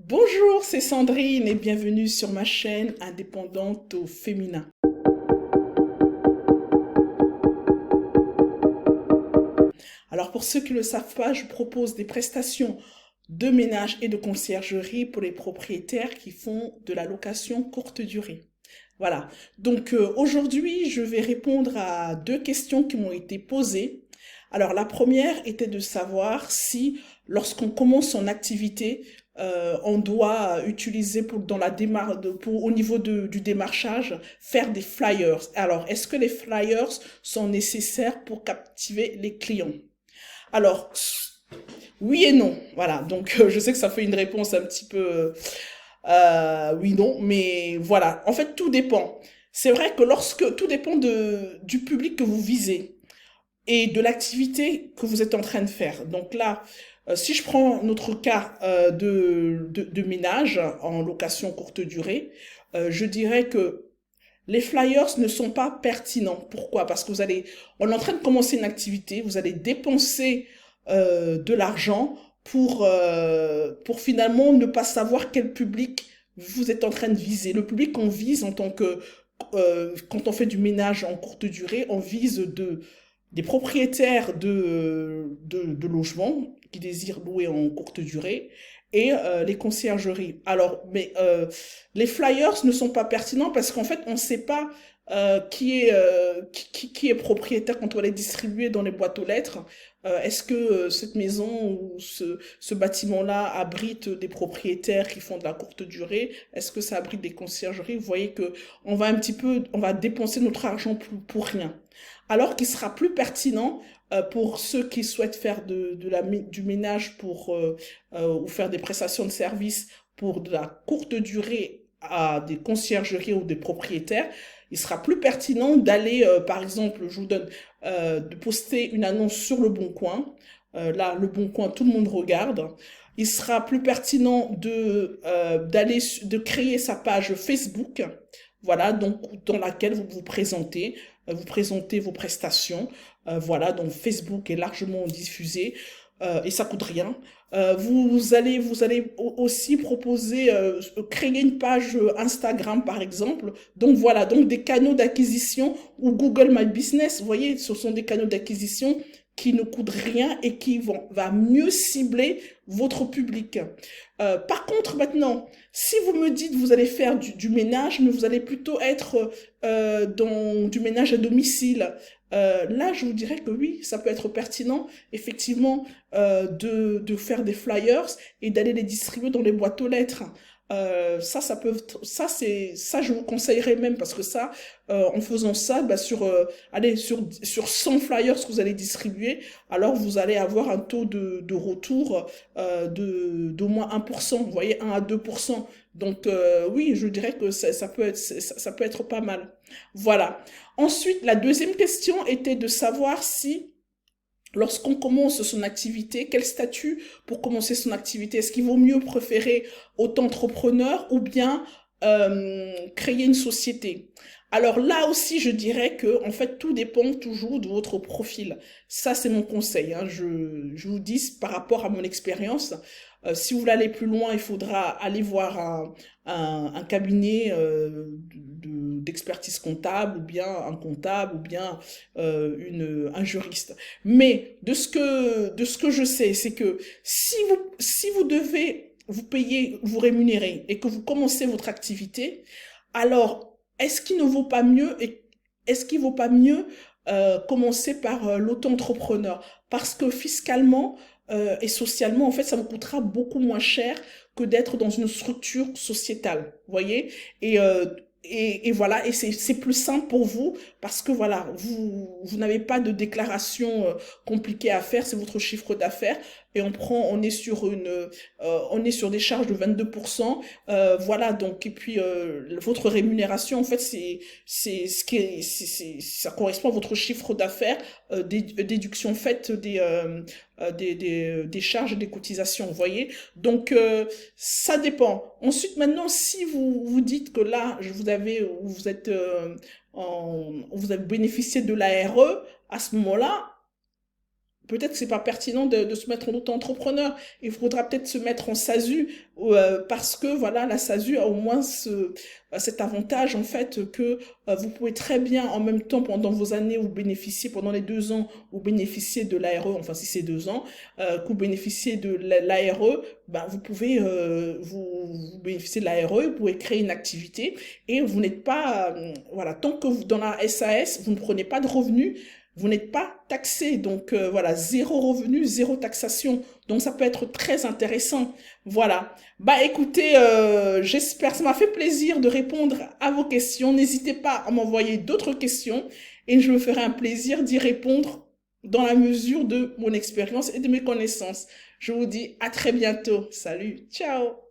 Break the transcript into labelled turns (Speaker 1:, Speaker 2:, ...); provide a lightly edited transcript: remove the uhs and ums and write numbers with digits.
Speaker 1: Bonjour, c'est Sandrine et bienvenue sur ma chaîne indépendante au féminin. Alors pour ceux qui ne le savent pas, je propose des prestations de ménage et de conciergerie pour les propriétaires qui font de la location courte durée. Voilà, donc aujourd'hui je vais répondre à deux questions qui m'ont été posées. Alors la première était de savoir si lorsqu'on commence son activité, on doit utiliser dans la au niveau du démarchage, faire des flyers. Alors est-ce que les flyers sont nécessaires pour captiver les clients? Alors oui et non. Voilà, donc je sais que ça fait une réponse un petit peu oui, non, mais voilà. En fait, tout dépend. C'est vrai que tout dépend du public que vous visez et de l'activité que vous êtes en train de faire. Donc là, si je prends notre cas de ménage en location courte durée, je dirais que les flyers ne sont pas pertinents. Pourquoi? Parce que on est en train de commencer une activité, vous allez dépenser de l'argent pour finalement ne pas savoir quel public vous êtes en train de viser. Le public qu'on vise quand on fait du ménage en courte durée, on vise des propriétaires de logements qui désirent louer en courte durée et les conciergeries. Alors, les flyers ne sont pas pertinents parce qu'en fait, on ne sait pas qui est propriétaire quand on les distribuer dans les boîtes aux lettres. Est-ce que cette maison ou ce bâtiment-là abrite des propriétaires qui font de la courte durée? Est-ce que ça abrite des conciergeries? Vous voyez que on va dépenser notre argent pour rien. Alors qu'il sera plus pertinent pour ceux qui souhaitent faire du ménage ou faire des prestations de services pour de la courte durée à des conciergeries ou des propriétaires, il sera plus pertinent d'aller, par exemple, je vous donne, de poster une annonce sur Le Bon Coin. Là, Le Bon Coin, tout le monde regarde. Il sera plus pertinent de créer sa page Facebook, voilà, donc dans laquelle vous présentez vos prestations. Voilà, donc Facebook est largement diffusé et ça coûte rien. Vous allez aussi proposer, créer une page Instagram par exemple. Donc voilà, donc des canaux d'acquisition ou Google My Business. Vous voyez, ce sont des canaux d'acquisition qui ne coûtent rien et va mieux cibler votre public. Par contre, maintenant, si vous me dites vous allez faire du ménage, mais vous allez plutôt être dans du ménage à domicile, là, je vous dirais que oui, ça peut être pertinent, effectivement, de faire des flyers et d'aller les distribuer dans les boîtes aux lettres. Ça, je vous conseillerais même parce que ça, en faisant ça, bah, sur 100 flyers que vous allez distribuer, alors vous allez avoir un taux de retour d'au moins 1%, vous voyez, 1 à 2%. Donc, oui, je dirais que ça peut être pas mal. Voilà. Ensuite, la deuxième question était de savoir si lorsqu'on commence son activité, quel statut pour commencer son activité? Est-ce qu'il vaut mieux préférer auto-entrepreneur ou bien créer une société? Alors là aussi, je dirais que en fait, tout dépend toujours de votre profil. Ça, c'est mon conseil, hein. Je vous dis par rapport à mon expérience. Si vous voulez aller plus loin, il faudra aller voir un cabinet d'expertise comptable, ou bien un comptable, ou bien un juriste. Mais de ce que je sais, c'est que si vous devez vous payer, vous rémunérer et que vous commencez votre activité, alors est-ce qu'il vaut pas mieux commencer par l'auto-entrepreneur? Parce que fiscalement et socialement, en fait, ça vous coûtera beaucoup moins cher que d'être dans une structure sociétale, vous voyez? Et voilà, et c'est plus simple pour vous parce que voilà, vous n'avez pas de déclaration compliquée à faire, c'est votre chiffre d'affaires et on est sur des charges de 22%, voilà, donc, et puis votre rémunération, en fait, c'est ce qui est, ça correspond à votre chiffre d'affaires, déduction faite des charges et des cotisations, vous voyez? Donc, ça dépend. Ensuite, maintenant, si vous dites que là, vous avez bénéficié de l'ARE, à ce moment-là, peut-être que c'est pas pertinent de se mettre en auto-entrepreneur. Il faudra peut-être se mettre en SASU parce que voilà, la SASU a au moins cet avantage en fait que vous pouvez très bien en même temps pendant vos années où bénéficier pendant les 2 ans où bénéficier de l'ARE, enfin si c'est 2 ans, que vous bénéficiez de l'ARE, ben vous pouvez vous bénéficier de l'ARE, vous pouvez créer une activité et vous n'êtes pas voilà, tant que vous dans la SAS vous ne prenez pas de revenus, vous n'êtes pas taxé. Donc voilà, zéro revenu, zéro taxation. Donc ça peut être très intéressant. Voilà. Bah écoutez, j'espère, ça m'a fait plaisir de répondre à vos questions. N'hésitez pas à m'envoyer d'autres questions et je me ferai un plaisir d'y répondre dans la mesure de mon expérience et de mes connaissances. Je vous dis à très bientôt. Salut, ciao!